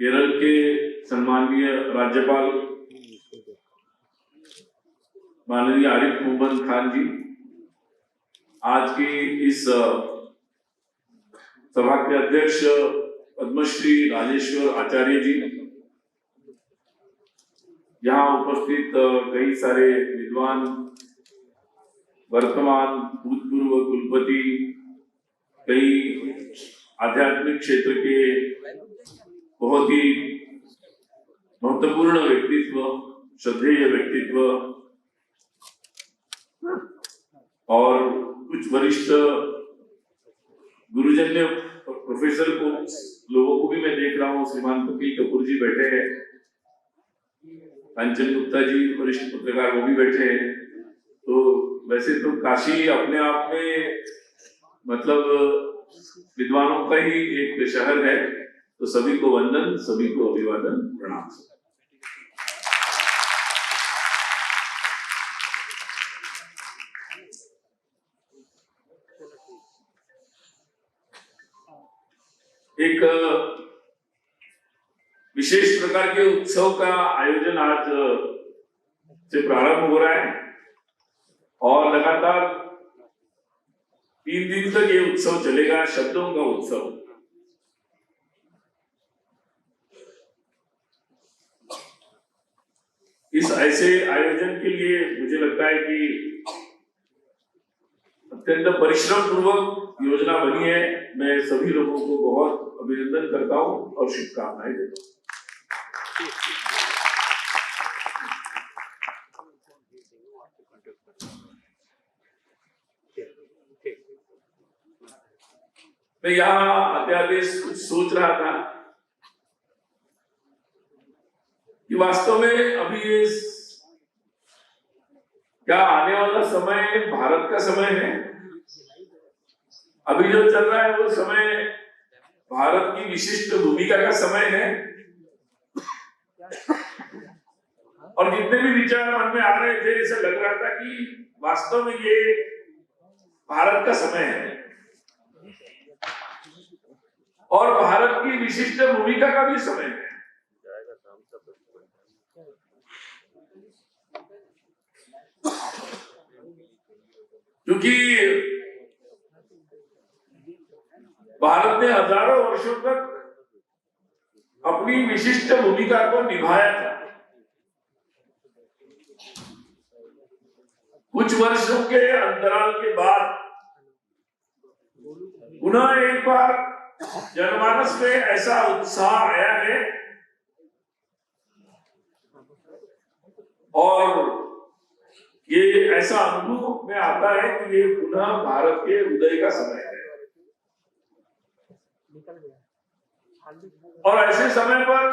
केरल के सम्माननीय राज्यपाल माननीय आरिफ मोहम्मद खान जी, आज की इस सभा के अध्यक्ष पद्मश्री राजेश्वर आचार्य जी, यहाँ उपस्थित कई सारे विद्वान, वर्तमान भूतपूर्व कुलपति, कई आध्यात्मिक क्षेत्र के बहुत ही महत्वपूर्ण व्यक्तित्व, श्रद्धेय व्यक्तित्व और कुछ वरिष्ठ गुरुजन्य प्रोफेसर को लोगों को भी मैं देख रहा हूँ। श्रीमान कपिल कपूर जी बैठे हैं, कंचन गुप्ता जी वरिष्ठ पत्रकार वो भी बैठे हैं। तो वैसे तो काशी अपने आप में मतलब विद्वानों का ही एक शहर है। तो सभी को वंदन, सभी को अभिवादन, प्रणाम। एक विशेष प्रकार के उत्सव का आयोजन आज से प्रारंभ हो रहा है और लगातार 3 दिन तक ये उत्सव चलेगा, शब्दों का उत्सव। इस ऐसे आयोजन के लिए मुझे लगता है कि अत्यंत परिश्रम पूर्वक योजना बनी है। मैं सभी लोगों को बहुत अभिनंदन करता हूं और शुभकामनाएं देता हूं। मैं यहाँ आते आते कुछ सोच रहा था कि वास्तव में अभी ये क्या आने वाला समय भारत का समय है। अभी जो चल रहा है वो समय भारत की विशिष्ट भूमिका का समय है और जितने भी विचार मन में आ रहे थे ऐसा लग रहा था कि वास्तव में ये भारत का समय है और भारत की विशिष्ट भूमिका का भी समय है। क्योंकि भारत ने हजारों वर्षों तक अपनी विशिष्ट भूमिका को निभाया था। कुछ वर्षों के अंतराल के बाद पुनः एक बार जनमानस में ऐसा उत्साह आया है और ये ऐसा अनुभव में आता है कि ये पुनः भारत के उदय का समय है। और ऐसे समय पर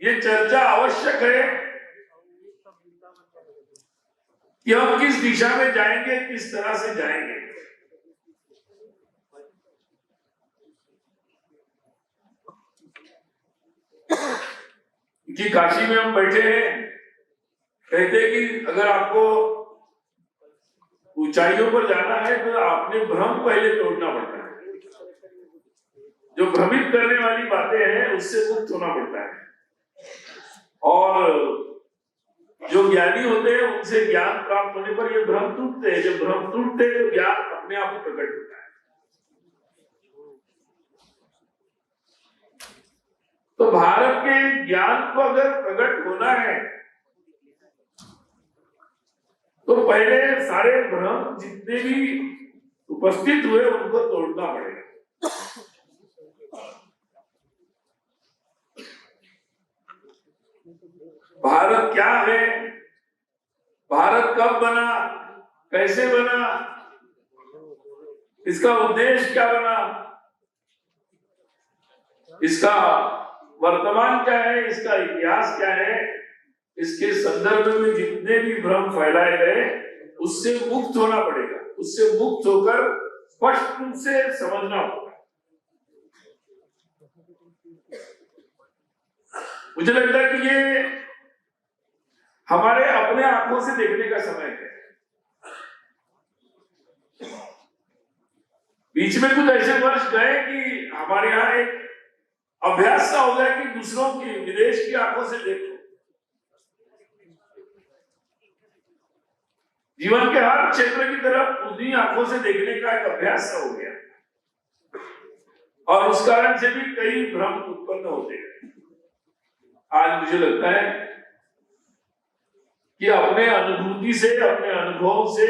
ये चर्चा आवश्यक है कि हम किस दिशा में जाएंगे, किस तरह से जाएंगे। कि काशी में हम बैठे हैं, कहते कि अगर आपको ऊंचाइयों पर जाना है तो आपने भ्रम पहले तोड़ना पड़ता है। जो भ्रमित करने वाली बातें हैं उससे मुक्त होना पड़ता है और जो ज्ञानी होते हैं उनसे ज्ञान प्राप्त होने पर ये भ्रम टूटते हैं। जब भ्रम टूटते हैं तो ज्ञान अपने आप ही प्रकट होता है। तो भारत के ज्ञान को अगर प्रकट होना है तो पहले सारे भ्रम जितने भी उपस्थित हुए उनको तोड़ना पड़ेगा। भारत क्या है, भारत कब बना, कैसे बना, इसका उद्देश्य क्या बना, इसका वर्तमान क्या है, इसका इतिहास क्या है, इसके संदर्भ में जितने भी भ्रम फैलाए गए उससे मुक्त होना पड़ेगा। उससे मुक्त होकर स्पष्ट रूप से समझना होगा। मुझे लगता है कि ये हमारे अपने आंखों से देखने का समय है। बीच में कुछ ऐसे वर्ष गए कि हमारे यहाँ एक अभ्यास सा हो गया कि दूसरों की, विदेश की आंखों से देखो। जीवन के हर क्षेत्र की तरफ उन्हीं आंखों से देखने का एक अभ्यास सा हो गया, और उस कारण से भी कई भ्रम उत्पन्न होते हैं। आज मुझे लगता है कि अपने अनुभूति से, अपने अनुभव से,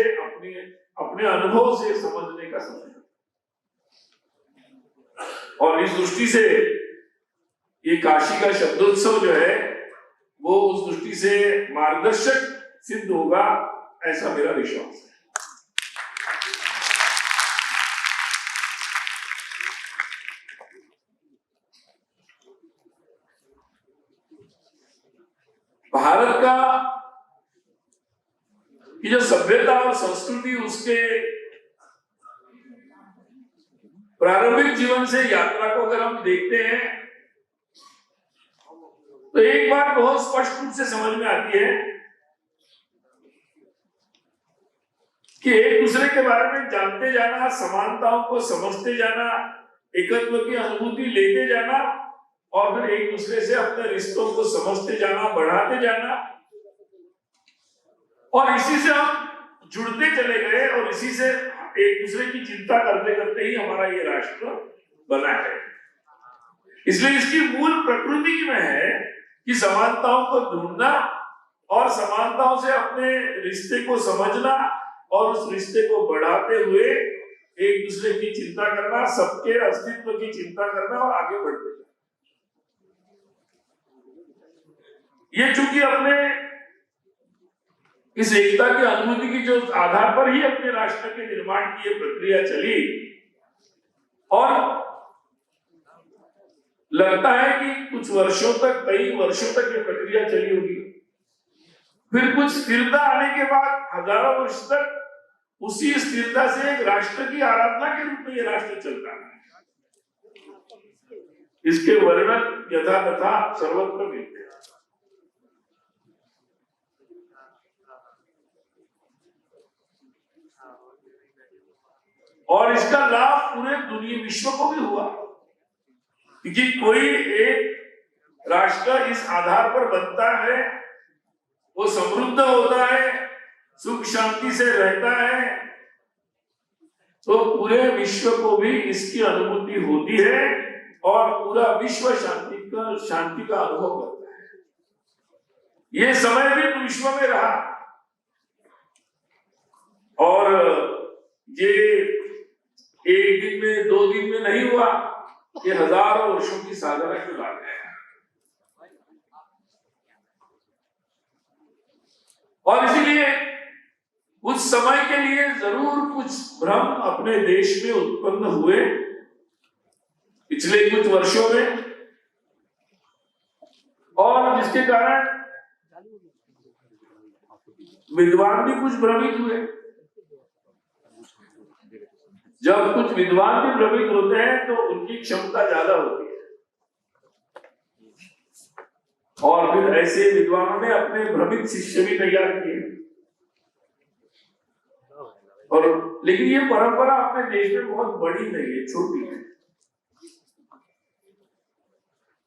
अपने अनुभव से समझने का समय, और इस दृष्टि से ये काशी का शब्दोत्सव जो है वो उस दृष्टि से मार्गदर्शक सिद्ध होगा, ऐसा मेरा विश्वास है। भारत का की जो सभ्यता और संस्कृति, उसके प्रारंभिक जीवन से यात्रा को अगर हम देखते हैं तो एक बात बहुत स्पष्ट रूप से समझ में आती है कि एक दूसरे के बारे में जानते जाना, समानताओं को समझते जाना, एकत्व की अनुभूति लेते जाना, और फिर एक दूसरे से अपने रिश्तों को समझते जाना, बढ़ाते जाना, और इसी से हम जुड़ते चले गए, और इसी से एक दूसरे की चिंता करते करते ही हमारा ये राष्ट्र बना है। इसलिए इसकी मूल प्रकृति में है कि समानताओं को ढूंढना और समानताओं से अपने रिश्ते को समझना, और उस रिश्ते को बढ़ाते हुए एक दूसरे की चिंता करना, सबके अस्तित्व की चिंता करना और आगे बढ़ते जाना। ये चूंकि अपने इस एकता की अनुभूति की जो आधार पर ही अपने राष्ट्र के निर्माण की ये प्रक्रिया चली, और लगता है कि कुछ वर्षों तक, कई वर्षों तक ये प्रक्रिया चली होगी, फिर कुछ स्थिरता आने के बाद हजारों वर्ष तक उसी स्थिरता से एक राष्ट्र की आराधना के रूप में ये राष्ट्र चलता है। इसके वर्णन यथा तथा सर्वत्र मिलते हैं। और इसका लाभ पूरे दुनिया, विश्व को भी हुआ, क्योंकि कोई एक राष्ट्र इस आधार पर बनता है, वो समृद्ध होता है, सुख शांति से रहता है, तो पूरे विश्व को भी इसकी अनुभूति होती है, और पूरा विश्व शांति का अनुभव करता है। ये समय भी विश्व में रहा, और ये एक दिन में, 2 दिन में नहीं हुआ, ये हजारों वर्षों की साधना की बात है। और इसीलिए कुछ समय के लिए जरूर कुछ भ्रम अपने देश में उत्पन्न हुए पिछले कुछ वर्षों में, और जिसके कारण विद्वान भी कुछ भ्रमित हुए। जब कुछ विद्वान भी भ्रमित होते हैं तो उनकी क्षमता ज्यादा होती है, और फिर ऐसे विद्वानों ने अपने भ्रमित शिष्य भी तैयार किए। और लेकिन ये परंपरा अपने देश में बहुत बड़ी नहीं है, छोटी है।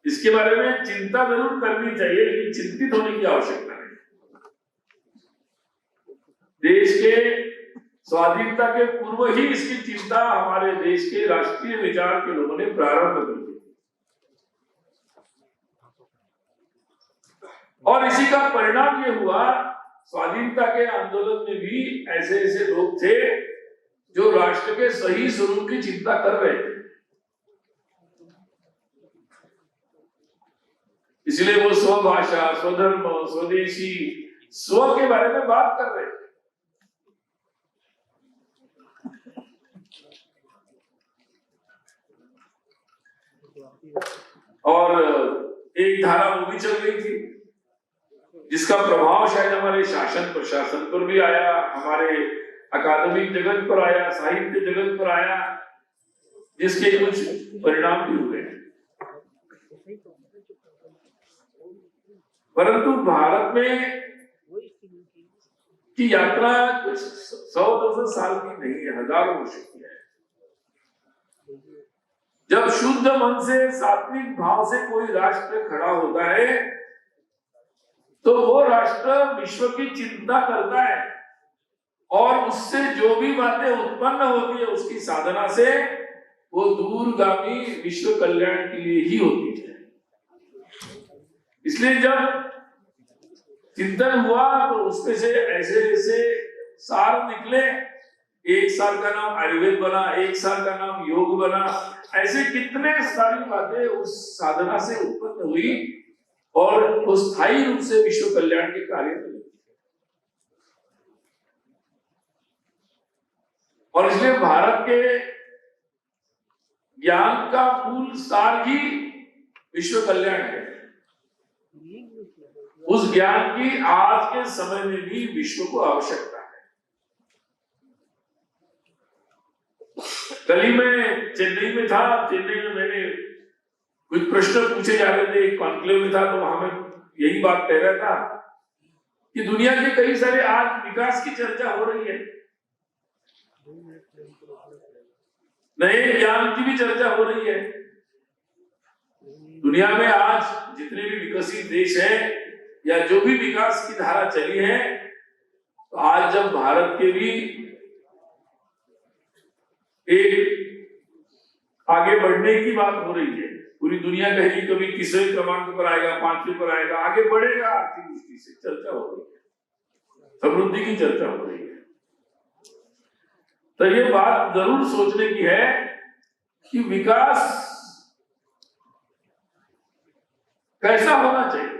इसके बारे में चिंता जरूर करनी चाहिए, लेकिन चिंतित होने की आवश्यकता नहीं। देश के स्वाधीनता के पूर्व ही इसकी चिंता हमारे देश के राष्ट्रीय विचार के लोगों ने प्रारंभ कर दी, और इसी का परिणाम ये हुआ, स्वाधीनता के आंदोलन में भी ऐसे ऐसे लोग थे जो राष्ट्र के सही स्वरूप की चिंता कर रहे थे। इसलिए वो स्वभाषा, स्वधर्म, स्वदेशी, स्व के बारे में बात कर रहे थे। और एक धारा वो भी चल रही थी जिसका प्रभाव शायद हमारे शासन प्रशासन पर भी आया, हमारे अकादमिक जगत पर आया, साहित्य जगत पर आया, जिसके कुछ परिणाम भी हुए। परंतु भारत में की यात्रा कुछ 100-200 साल की नहीं है, हजारों वर्ष की है। जब शुद्ध मन से सात्विक भाव से कोई राष्ट्र खड़ा होता है तो वो राष्ट्र विश्व की चिंता करता है और उससे जो भी बातें उत्पन्न होती है उसकी साधना से वो दूरगामी विश्व कल्याण के लिए ही होती है। इसलिए जब चिंतन हुआ तो उसमें से ऐसे ऐसे सार निकले। एक साल का नाम आयुर्वेद बना, एक साल का नाम योग बना, ऐसे कितने सारी बातें उस साधना से उत्पन्न हुई और वो स्थायी रूप से विश्व कल्याण के कार्य में। और इसलिए भारत के ज्ञान का मूल सार ही विश्व कल्याण है। उस ज्ञान की आज के समय में भी विश्व को आवश्यकता है। कल ही मैं चेन्नई में था। चेन्नई में मैंने कुछ प्रश्न पूछे जा रहे थे, एक कॉन्क्लेव में था, तो वहां में यही बात कह रहा था कि दुनिया के कई सारे आज विकास की चर्चा हो रही है, नए ज्ञान की भी चर्चा हो रही है। दुनिया में आज जितने भी विकसित देश हैं या जो भी विकास की धारा चली है, तो आज जब भारत के भी एक आगे बढ़ने की बात हो रही है, पूरी दुनिया कहेगी कभी तीसरे क्रमांक पर आएगा, 5वें पर आएगा, आगे बढ़ेगा, आर्थिक दृष्टि से चर्चा हो रही है, समृद्धि की चर्चा हो रही है। तो ये बात जरूर सोचने की है कि विकास कैसा होना चाहिए।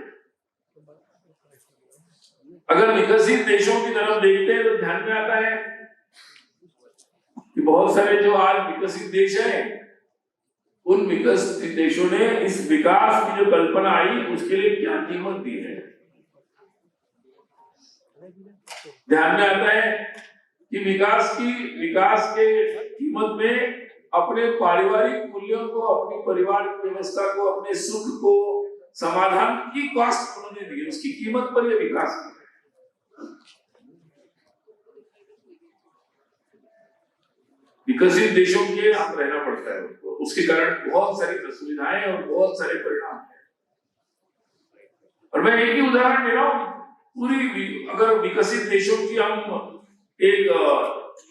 अगर विकसित देशों की तरफ देखते हैं तो ध्यान में आता है कि बहुत सारे जो आज विकसित देश हैं, उन विकसित देशों ने इस विकास की जो कल्पना आई उसके लिए क्या कीमत दी है। ध्यान में आता है कि विकास के कीमत में अपने पारिवारिक मूल्यों को, अपनी परिवार व्यवस्था को, अपने सुख को, समाधान की कॉस्ट उन्होंने दी, उसकी कीमत पर यह विकास किया। विकसित देशों के हाथ रहना पड़ता है उनको, उसके कारण बहुत सारी असुविधाएं और बहुत सारे परिणाम हैं। और मैं एक ही उदाहरण दे रहा हूं, पूरी अगर विकसित देशों की हम एक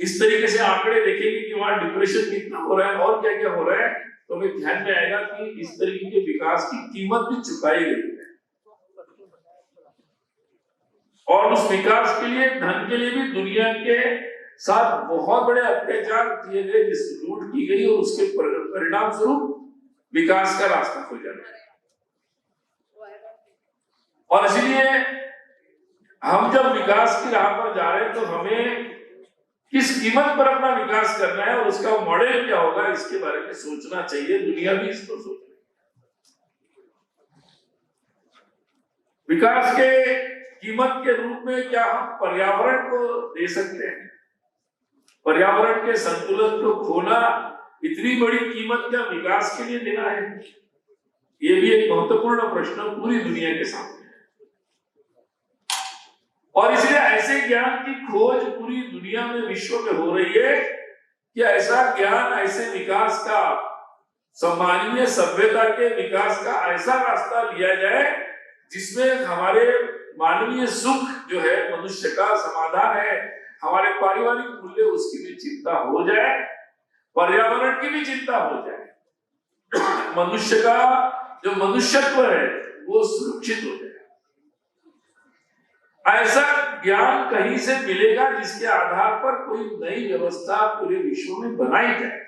इस तरीके से आंकड़े देखेंगे कि वहां डिप्रेशन कितना हो रहा है और क्या क्या हो रहा है, तो हमें ध्यान में आएगा कि इस तरीके के विकास की कीमत भी चुकाई गई है। और उस विकास के लिए, धन के लिए भी दुनिया के साथ बहुत बड़े अत्याचार किए गए, जिसकी लूट की गई और उसके परिणाम स्वरूप विकास का रास्ता खुल जाता है। और इसलिए हम जब विकास की राह पर जा रहे हैं तो हमें किस कीमत पर अपना विकास करना है और उसका मॉडल क्या होगा, इसके बारे में सोचना चाहिए। दुनिया भी इस पर सोच रही है। विकास के कीमत के रूप में क्या हम पर्यावरण को दे सकते हैं? पर्यावरण के संतुलन को खोना इतनी बड़ी कीमत क्या विकास के लिए देना है? ये भी एक महत्वपूर्ण प्रश्न पूरी दुनिया के सामने है। और इसलिए ऐसे ज्ञान की खोज पूरी दुनिया में, विश्व में हो रही है कि ऐसा ज्ञान, ऐसे विकास का, सम्मानीय सभ्यता के विकास का ऐसा रास्ता लिया जाए जिसमें हमारे मानवीय सुख जो है, मनुष्य का समाधान है, हमारे पारिवारिक मूल्य, उसकी भी चिंता हो जाए, पर्यावरण की भी चिंता हो जाए, मनुष्य का जो मनुष्यत्व है वो सुरक्षित हो जाए। ऐसा ज्ञान कहीं से मिलेगा जिसके आधार पर कोई नई व्यवस्था पूरे विश्व में बनाई जाए।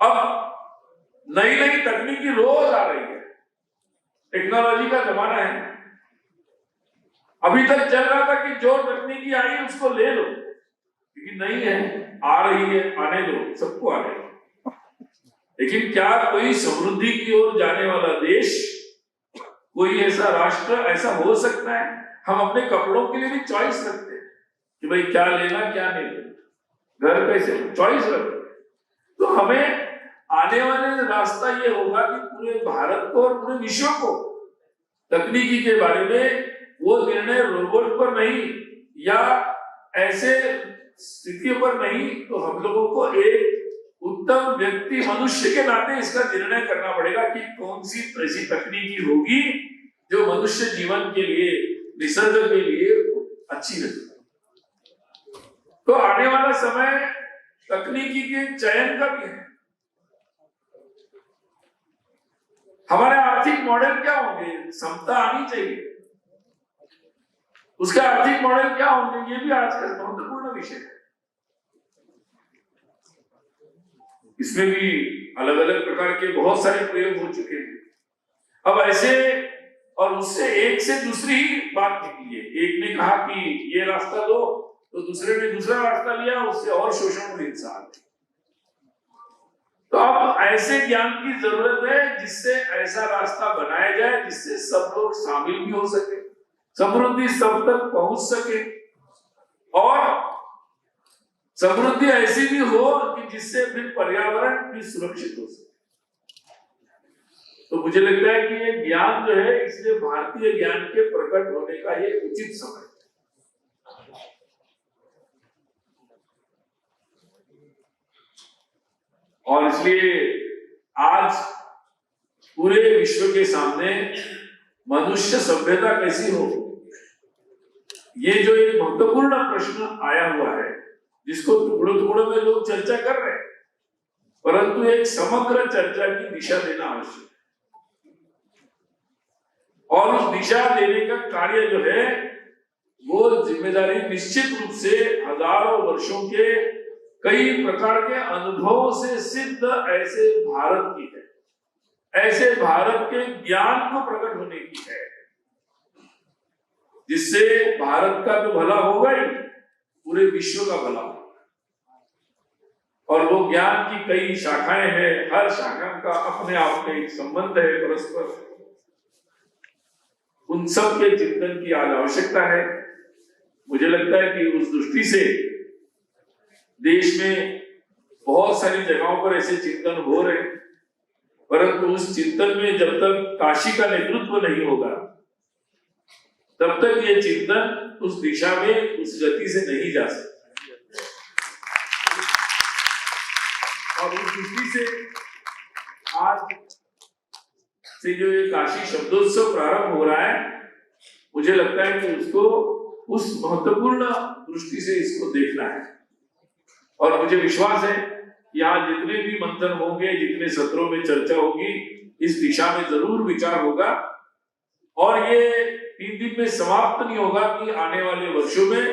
अब नई नई तकनीकी रोज आ रही है, टेक्नोलॉजी का जमाना है। अभी तक चल रहा था कि जो तकनीकी आई उसको ले लो, लेकिन नहीं है, आ रही है, आने दो, सबको आने दो। लेकिन क्या कोई समृद्धि की ओर जाने वाला देश, कोई ऐसा राष्ट्र ऐसा हो सकता है? हम अपने कपड़ों के लिए भी चॉइस रखते हैं कि भाई क्या लेना क्या नहीं लेना, घर कैसे, चॉइस रखते हैं। तो हमें आने वाले रास्ता ये होगा कि पूरे भारत को और पूरे विश्व को तकनीकी के बारे में वो निर्णय रोबोट पर नहीं या ऐसे स्थितियों पर नहीं, तो हम लोगों को एक उत्तम व्यक्ति मनुष्य के नाते इसका निर्णय करना पड़ेगा कि कौन सी ऐसी तकनीकी होगी जो मनुष्य जीवन के लिए, निसर्ग के लिए अच्छी रहे। तो आने वाला समय तकनीकी के चयन का भी है। हमारे आर्थिक मॉडल क्या होंगे, समता आनी चाहिए, उसका आर्थिक मॉडल क्या होंगे, ये भी आज का महत्वपूर्ण विषय है। इसमें भी अलग अलग प्रकार के बहुत सारे प्रयोग हो चुके हैं। अब ऐसे और उससे एक से दूसरी बात निकली है। एक ने कहा कि ये रास्ता दो, तो दूसरे ने दूसरा रास्ता लिया, उससे और शोषण और हिंसा आ गई। तो अब ऐसे ज्ञान की जरूरत है जिससे ऐसा रास्ता बनाया जाए जिससे सब लोग शामिल भी हो सके, समृद्धि सब तक पहुंच सके, और समृद्धि ऐसी भी हो कि जिससे फिर पर्यावरण भी सुरक्षित हो सके। तो मुझे लगता है कि ये ज्ञान जो है, इसलिए भारतीय ज्ञान के प्रकट होने का ये उचित समय है। और इसलिए आज पूरे विश्व के सामने मनुष्य सभ्यता कैसी हो, ये जो एक महत्वपूर्ण प्रश्न आया हुआ है, जिसको टुकड़ों टुकड़ों में लोग चर्चा कर रहे हैं, परंतु एक समग्र चर्चा की दिशा देना आवश्यक है। और उस दिशा देने का कार्य जो है, वो जिम्मेदारी निश्चित रूप से हजारों वर्षों के कई प्रकार के अनुभवों से सिद्ध ऐसे भारत की है, ऐसे भारत के ज्ञान को प्रकट होने की है, जिससे भारत का तो भला होगा ही, पूरे विश्व का भला होगा। और वो ज्ञान की कई शाखाएं हैं, हर शाखा का अपने आप में एक संबंध है परस्पर। उन सब के चिंतन की आज आवश्यकता है। मुझे लगता है कि उस दृष्टि से देश में बहुत सारी जगहों पर ऐसे चिंतन हो रहे हैं, परंतु उस चिंतन में जब तक काशी का नेतृत्व नहीं होगा, तब तक ये चिंतन उस दिशा में, उस गति से नहीं जा सकता। और उस दृष्टि से आज से जो ये काशी शब्दोत्सव प्रारंभ हो रहा है, मुझे लगता है कि उसको उस महत्वपूर्ण दृष्टि से इसको देखना है। और मुझे विश्वास है यहाँ जितने भी मंथन होंगे, जितने सत्रों में चर्चा होगी, इस दिशा में जरूर विचार होगा। और ये 3 दिन में समाप्त नहीं होगा कि आने वाले वर्षों में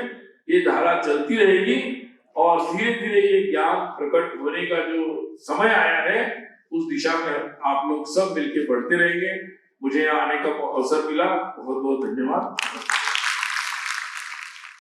ये धारा चलती रहेगी, और धीरे धीरे ये ज्ञान प्रकट होने का जो समय आया है, उस दिशा में आप लोग सब मिलकर बढ़ते रहेंगे। मुझे यहाँ आने का अवसर मिला, बहुत बहुत धन्यवाद।